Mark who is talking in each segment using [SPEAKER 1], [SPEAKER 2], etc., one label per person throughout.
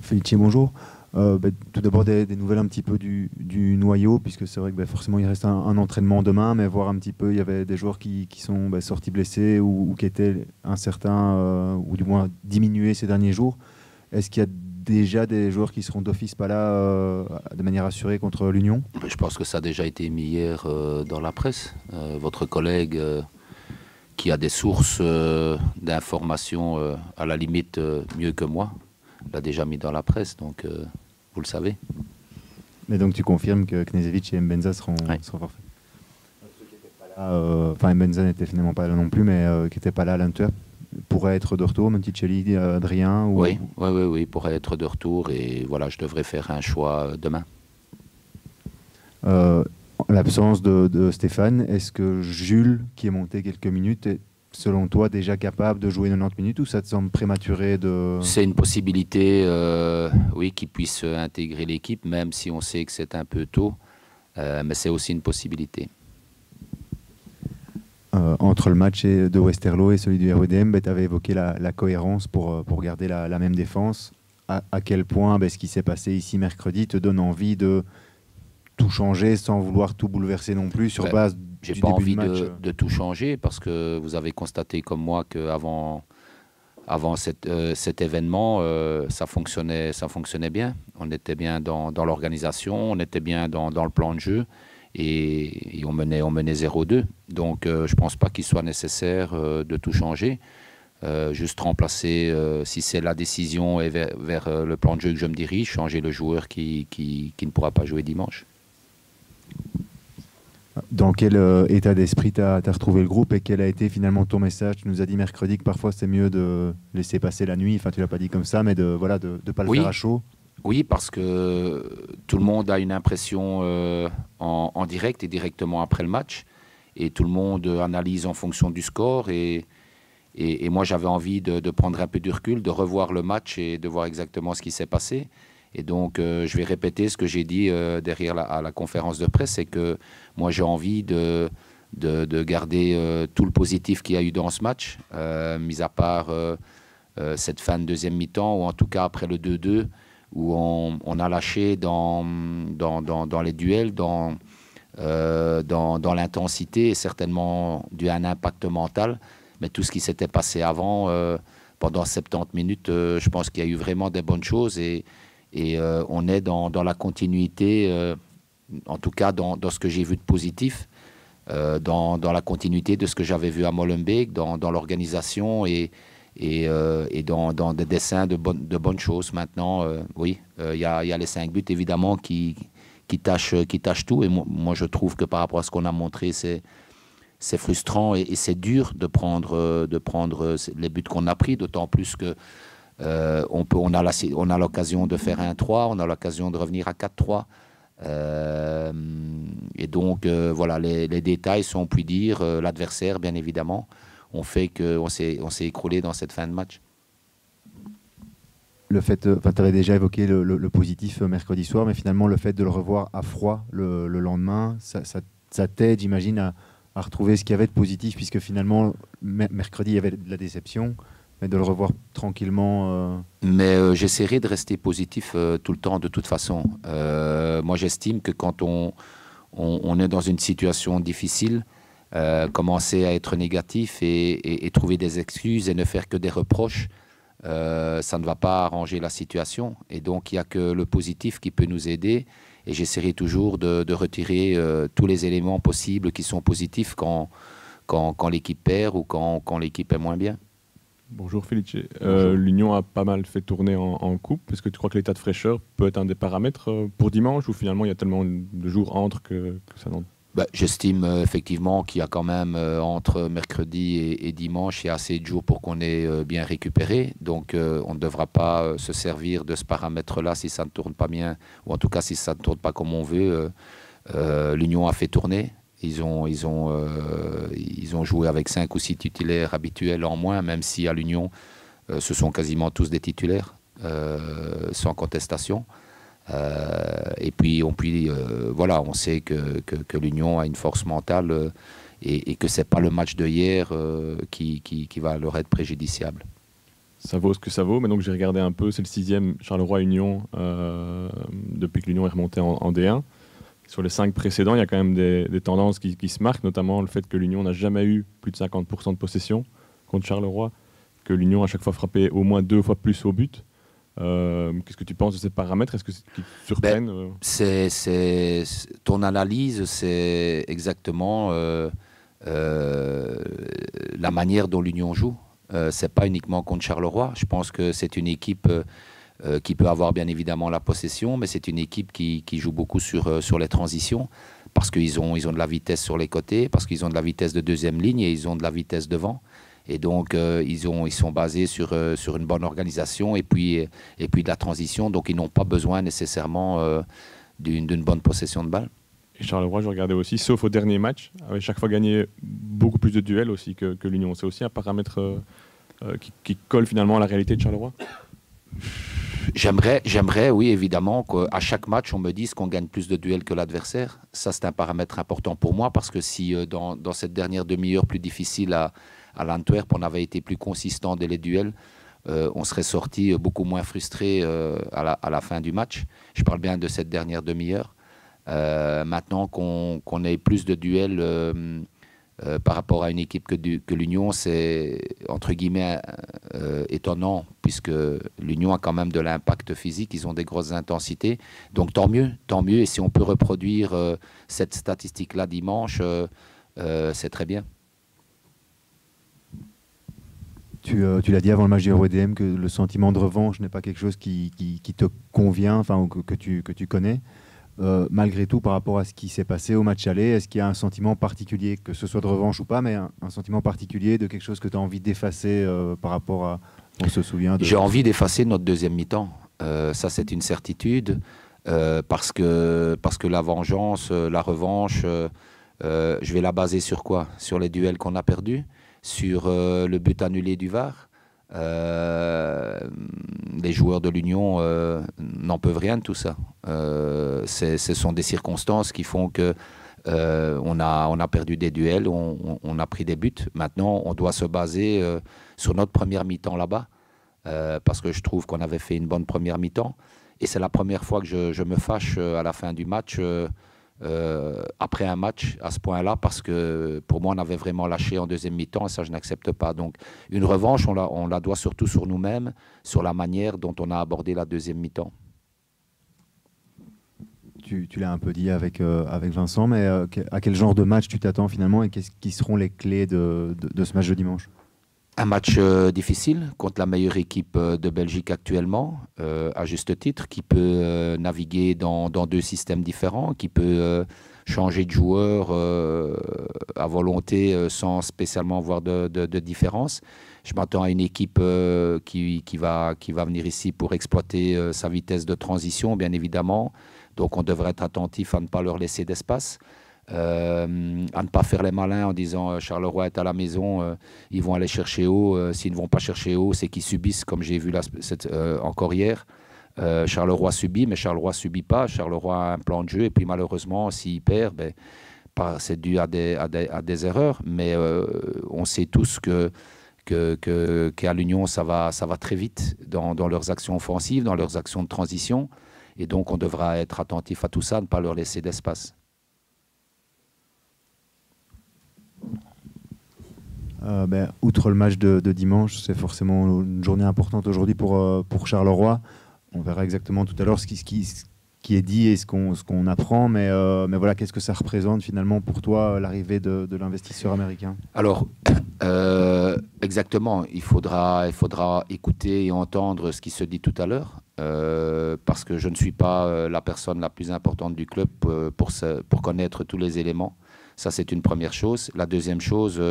[SPEAKER 1] Felice, bonjour. Tout d'abord des nouvelles un petit peu du noyau, puisque c'est vrai que forcément il reste un entraînement demain, mais voir un petit peu, il y avait des joueurs qui sont sortis blessés ou qui étaient incertains, ou du moins diminués ces derniers jours. Est-ce qu'il y a déjà des joueurs qui seront d'office pas là de manière assurée contre l'Union?
[SPEAKER 2] Je pense que ça a déjà été mis hier dans la presse. Votre collègue qui a des sources d'informations à la limite mieux que moi l'a déjà mis dans la presse, donc vous le savez.
[SPEAKER 1] Mais donc tu confirmes que Knežević et Mbenza seront forfaits? Enfin, Mbenza n'était finalement pas là non plus, mais qui n'était pas là à l'Inter, pourrait être de retour, Monticelli, Adrien ou...
[SPEAKER 2] Oui, pourrait être de retour, et voilà, je devrais faire un choix demain.
[SPEAKER 1] L'absence de Stéphane, est-ce que Jules, qui est monté quelques minutes, est selon toi déjà capable de jouer 90 minutes, ou ça te semble prématuré de...
[SPEAKER 2] C'est une possibilité, oui, qu'il puisse intégrer l'équipe, même si on sait que c'est un peu tôt, mais c'est aussi une possibilité.
[SPEAKER 1] Entre le match de Westerlo et celui du REDM, tu avais évoqué la cohérence pour garder la même défense. À quel point ce qui s'est passé ici mercredi te donne envie de tout changer sans vouloir tout bouleverser non plus sur base
[SPEAKER 2] j'ai
[SPEAKER 1] du
[SPEAKER 2] pas
[SPEAKER 1] début
[SPEAKER 2] envie
[SPEAKER 1] du match?
[SPEAKER 2] de tout changer, parce que vous avez constaté comme moi qu'avant cet événement, ça fonctionnait bien. On était bien dans l'organisation, on était bien dans le plan de jeu, et on menait 0-2. Donc je pense pas qu'il soit nécessaire de tout changer. Juste remplacer, si c'est la décision et vers le plan de jeu que je me dirige, changer le joueur qui ne pourra pas jouer dimanche.
[SPEAKER 1] Dans quel état d'esprit tu as retrouvé le groupe, et quel a été finalement ton message? Tu nous as dit mercredi que parfois c'est mieux de laisser passer la nuit, enfin tu l'as pas dit comme ça, mais de pas le faire à chaud.
[SPEAKER 2] Oui, parce que tout le monde a une impression en direct et directement après le match, et tout le monde analyse en fonction du score, et moi j'avais envie de prendre un peu de recul, de revoir le match et de voir exactement ce qui s'est passé. Et donc, je vais répéter ce que j'ai dit derrière à la conférence de presse, c'est que moi, j'ai envie de garder tout le positif qu'il y a eu dans ce match, mis à part cette fin de deuxième mi-temps, ou en tout cas après le 2-2, où on a lâché dans les duels, dans l'intensité, et certainement dû à un impact mental. Mais tout ce qui s'était passé avant, pendant 70 minutes, je pense qu'il y a eu vraiment des bonnes choses, et on est dans la continuité, en tout cas dans ce que j'ai vu de positif, dans la continuité de ce que j'avais vu à Molenbeek, dans l'organisation, et dans des dessins de bonnes choses. Maintenant, oui, il y a les 5 buts évidemment qui tâchent tout, et moi je trouve que par rapport à ce qu'on a montré, c'est frustrant, et c'est dur de prendre les buts qu'on a pris, d'autant plus que on a l'occasion de faire 1-3, on a l'occasion de revenir à 4-3. Et donc, voilà, les détails, si on peut dire, l'adversaire, bien évidemment, ont fait qu'on s'est écroulé dans cette fin de match.
[SPEAKER 1] Le fait, tu avais déjà évoqué le positif mercredi soir, mais finalement, le fait de le revoir à froid le lendemain, ça t'aide, j'imagine, à retrouver ce qu'il y avait de positif, puisque finalement, mercredi, il y avait de la déception. Mais de le revoir tranquillement.
[SPEAKER 2] Mais j'essaierai de rester positif tout le temps, de toute façon. Moi, j'estime que quand on est dans une situation difficile, commencer à être négatif et trouver des excuses et ne faire que des reproches, ça ne va pas arranger la situation. Et donc, il n'y a que le positif qui peut nous aider. Et j'essaierai toujours de retirer tous les éléments possibles qui sont positifs quand l'équipe perd ou quand l'équipe est moins bien.
[SPEAKER 3] Bonjour Felice. L'Union a pas mal fait tourner en coupe. Est-ce que tu crois que l'état de fraîcheur peut être un des paramètres pour dimanche, ou finalement il y a tellement de jours entre que ça n'en...
[SPEAKER 2] J'estime effectivement qu'il y a quand même entre mercredi et dimanche, il y a assez de jours pour qu'on ait bien récupéré. Donc on ne devra pas se servir de ce paramètre-là si ça ne tourne pas bien, ou en tout cas si ça ne tourne pas comme on veut. L'Union a fait tourner. Ils ont joué avec 5 ou 6 titulaires habituels en moins, même si à l'Union, ce sont quasiment tous des titulaires, sans contestation. Et puis, voilà, on sait que l'Union a une force mentale, et que ce n'est pas le match de hier qui va leur être préjudiciable.
[SPEAKER 3] Ça vaut ce que ça vaut, mais donc j'ai regardé un peu, c'est le 6e Charleroi-Union depuis que l'Union est remontée en D1. Sur les 5 précédents, il y a quand même des tendances qui se marquent, notamment le fait que l'Union n'a jamais eu plus de 50% de possession contre Charleroi, que l'Union a chaque fois frappé au moins 2 fois plus au but. Qu'est-ce que tu penses de ces paramètres? Est-ce que qu'ils te surprennent?
[SPEAKER 2] Ton analyse, c'est exactement la manière dont l'Union joue. C'est pas uniquement contre Charleroi. Je pense que c'est une équipe qui peut avoir bien évidemment la possession, mais c'est une équipe qui joue beaucoup sur les transitions, parce qu'ils ont de la vitesse sur les côtés, parce qu'ils ont de la vitesse de deuxième ligne et ils ont de la vitesse devant. Et donc, ils sont basés sur une bonne organisation et puis de la transition. Donc, ils n'ont pas besoin nécessairement d'une bonne possession de balle.
[SPEAKER 3] Et Charleroi, je regardais aussi, sauf au dernier match, avait chaque fois gagné beaucoup plus de duels aussi que l'Union. C'est aussi un paramètre qui colle finalement à la réalité de Charleroi?
[SPEAKER 2] J'aimerais, oui, évidemment, qu'à chaque match, on me dise qu'on gagne plus de duels que l'adversaire. Ça, c'est un paramètre important pour moi, parce que si dans cette dernière demi-heure plus difficile à l'Antwerp, on avait été plus consistant dès les duels, on serait sorti beaucoup moins frustré à la fin du match. Je parle bien de cette dernière demi-heure. Maintenant qu'on ait plus de duels par rapport à une équipe que l'Union, c'est entre guillemets étonnant, puisque l'Union a quand même de l'impact physique, ils ont des grosses intensités. Donc tant mieux. Et si on peut reproduire cette statistique-là dimanche, c'est très bien.
[SPEAKER 1] Tu l'as dit avant le match du RWDM que le sentiment de revanche n'est pas quelque chose qui te convient, enfin que tu connais. Malgré tout, par rapport à ce qui s'est passé au match aller, est-ce qu'il y a un sentiment particulier, que ce soit de revanche ou pas, mais un sentiment particulier de quelque chose que tu as envie d'effacer par rapport à... On se souvient de...
[SPEAKER 2] J'ai envie d'effacer notre deuxième mi-temps. Ça, c'est une certitude. Parce que la vengeance, la revanche, je vais la baser sur quoi? Sur les duels qu'on a perdus? Sur le but annulé du VAR? Les joueurs de l'Union n'en peuvent rien de tout ça. Ce sont des circonstances qui font que on a perdu des duels, on a pris des buts. Maintenant, on doit se baser sur notre première mi-temps là-bas, parce que je trouve qu'on avait fait une bonne première mi-temps. Et c'est la première fois que je me fâche à la fin du match, après un match à ce point-là, parce que pour moi on avait vraiment lâché en deuxième mi-temps et ça je n'accepte pas. Donc une revanche on la doit surtout sur nous-mêmes, sur la manière dont on a abordé la deuxième mi-temps.
[SPEAKER 1] Tu l'as un peu dit avec Vincent, mais à quel genre de match tu t'attends finalement et qui seront les clés de ce match de dimanche?
[SPEAKER 2] Un match difficile contre la meilleure équipe de Belgique actuellement, à juste titre, qui peut naviguer dans deux systèmes différents, qui peut changer de joueur à volonté sans spécialement avoir de différence. Je m'attends à une équipe qui va venir ici pour exploiter sa vitesse de transition, bien évidemment. Donc on devrait être attentif à ne pas leur laisser d'espace. À ne pas faire les malins en disant Charleroi est à la maison, ils vont aller chercher haut. S'ils ne vont pas chercher haut, c'est qu'ils subissent, comme j'ai vu encore hier. Charleroi subit, mais Charleroi ne subit pas. Charleroi a un plan de jeu et puis malheureusement, s'il perd, c'est dû à des erreurs. Mais on sait tous qu'à l'Union, ça va très vite dans leurs actions offensives, dans leurs actions de transition. Et donc, on devra être attentif à tout ça, ne pas leur laisser d'espace.
[SPEAKER 1] Outre le match de dimanche, c'est forcément une journée importante aujourd'hui pour Charleroi. On verra exactement tout à l'heure ce qui est dit et ce qu'on apprend, mais voilà, qu'est-ce que ça représente finalement pour toi, l'arrivée de l'investisseur américain?
[SPEAKER 2] Alors, exactement, il faudra écouter et entendre ce qui se dit tout à l'heure, parce que je ne suis pas la personne la plus importante du club pour connaître tous les éléments. Ça, c'est une première chose. La deuxième chose,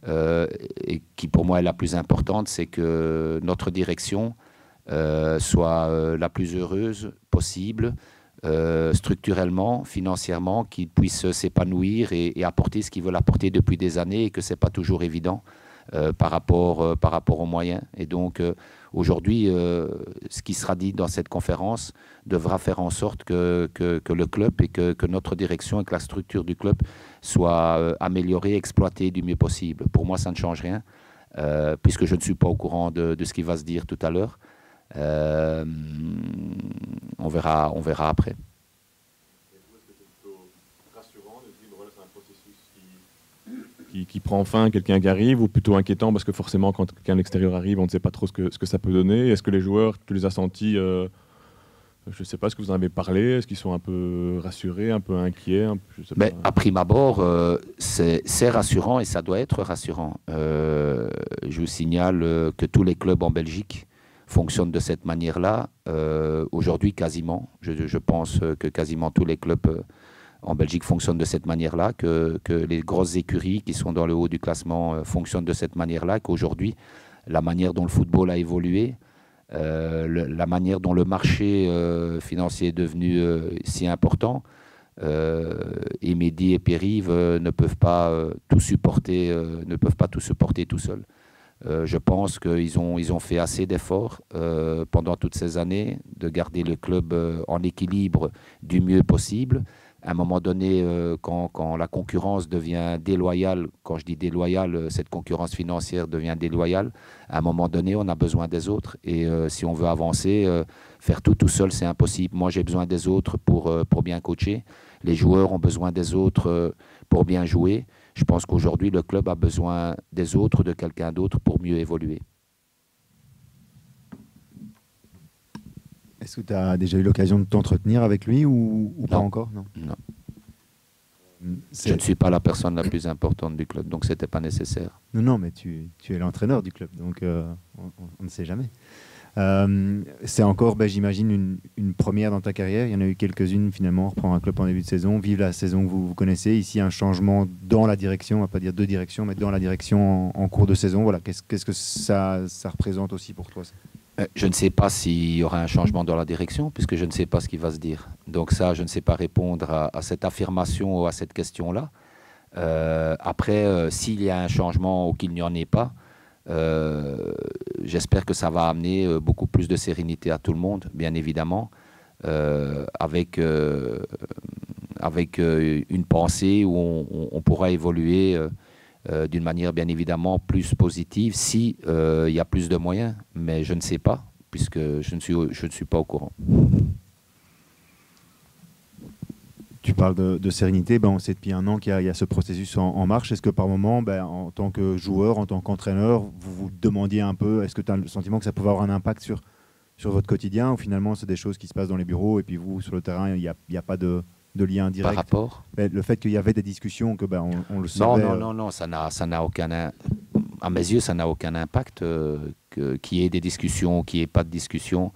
[SPEAKER 2] et qui pour moi est la plus importante, c'est que notre direction soit la plus heureuse possible, structurellement, financièrement, qu'ils puissent s'épanouir et apporter ce qu'ils veulent apporter depuis des années et que ce n'est pas toujours évident par rapport aux moyens. Et donc aujourd'hui, ce qui sera dit dans cette conférence devra faire en sorte que le club et que notre direction et que la structure du club soit améliorée, exploitée du mieux possible. Pour moi, ça ne change rien. puisque je ne suis pas au courant de ce qui va se dire tout à l'heure. On verra après.
[SPEAKER 3] Qui prend fin, quelqu'un qui arrive, ou plutôt inquiétant parce que forcément quand quelqu'un de l'extérieur arrive, on ne sait pas trop ce que ça peut donner. Est-ce que les joueurs, tu les as sentis, je ne sais pas, est-ce que vous en avez parlé, est-ce qu'ils sont un peu rassurés, un peu inquiets, je sais
[SPEAKER 2] Mais
[SPEAKER 3] pas.
[SPEAKER 2] à prime abord, c'est rassurant et ça doit être rassurant. Je vous signale que tous les clubs en Belgique fonctionnent de cette manière-là. Aujourd'hui, quasiment, je pense que quasiment tous les clubs en Belgique fonctionnent de cette manière-là, que les grosses écuries qui sont dans le haut du classement fonctionnent de cette manière-là, qu'aujourd'hui, la manière dont le football a évolué, la manière dont le marché financier est devenu si important, et Mehdi et Pierre-Yves ne peuvent pas tout supporter, tout seuls. Je pense qu'ils ont fait assez d'efforts pendant toutes ces années de garder le club en équilibre du mieux possible. À un moment donné, quand la concurrence devient déloyale, quand je dis déloyale, cette concurrence financière devient déloyale, à un moment donné, on a besoin des autres. Et si on veut avancer, faire tout seul, c'est impossible. Moi, j'ai besoin des autres pour bien coacher. Les joueurs ont besoin des autres pour bien jouer. Je pense qu'aujourd'hui, le club a besoin des autres, de quelqu'un d'autre pour mieux évoluer.
[SPEAKER 1] Est-ce que tu as déjà eu l'occasion de t'entretenir avec lui ou pas encore? Non.
[SPEAKER 2] Je ne suis pas la personne la plus importante du club, donc ce n'était pas nécessaire.
[SPEAKER 1] Non, mais tu es l'entraîneur du club, donc on ne sait jamais. C'est encore, j'imagine, une première dans ta carrière. Il y en a eu quelques-unes finalement, reprendre un club en début de saison, vivre la saison que vous connaissez. Ici, un changement dans la direction, on ne va pas dire deux directions, mais dans la direction en cours de saison. Voilà. Qu'est-ce que ça représente aussi pour toi, ça?
[SPEAKER 2] Je ne sais pas s'il y aura un changement dans la direction, puisque je ne sais pas ce qui va se dire. Donc ça, je ne sais pas répondre à cette affirmation ou à cette question-là. Après, s'il y a un changement ou qu'il n'y en ait pas, j'espère que ça va amener beaucoup plus de sérénité à tout le monde, bien évidemment, avec une pensée où on pourra évoluer d'une manière bien évidemment plus positive si il y a plus de moyens, mais je ne sais pas, puisque je ne suis pas au courant.
[SPEAKER 1] Tu parles de sérénité, on sait depuis un an qu'il y a ce processus en marche. Est-ce que par moment, en tant que joueur, en tant qu'entraîneur, vous vous demandiez un peu, est-ce que tu as le sentiment que ça pouvait avoir un impact sur votre quotidien, ou finalement c'est des choses qui se passent dans les bureaux et puis vous, sur le terrain, il n'y a pas de lien direct?
[SPEAKER 2] Par rapport
[SPEAKER 1] le fait qu'il y avait des discussions, que on le savait.
[SPEAKER 2] Non, ça n'a aucun. À mes yeux, ça n'a aucun impact qu'il y ait des discussions, qu'il n'y ait pas de discussion.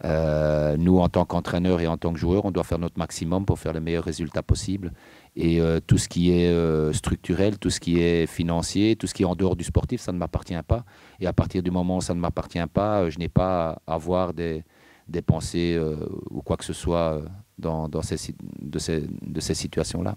[SPEAKER 2] Nous, en tant qu'entraîneurs et en tant que joueurs, on doit faire notre maximum pour faire le meilleur résultat possible. Et tout ce qui est structurel, tout ce qui est financier, tout ce qui est en dehors du sportif, ça ne m'appartient pas. Et à partir du moment où ça ne m'appartient pas, je n'ai pas à avoir des pensées ou quoi que ce soit de ces situations-là.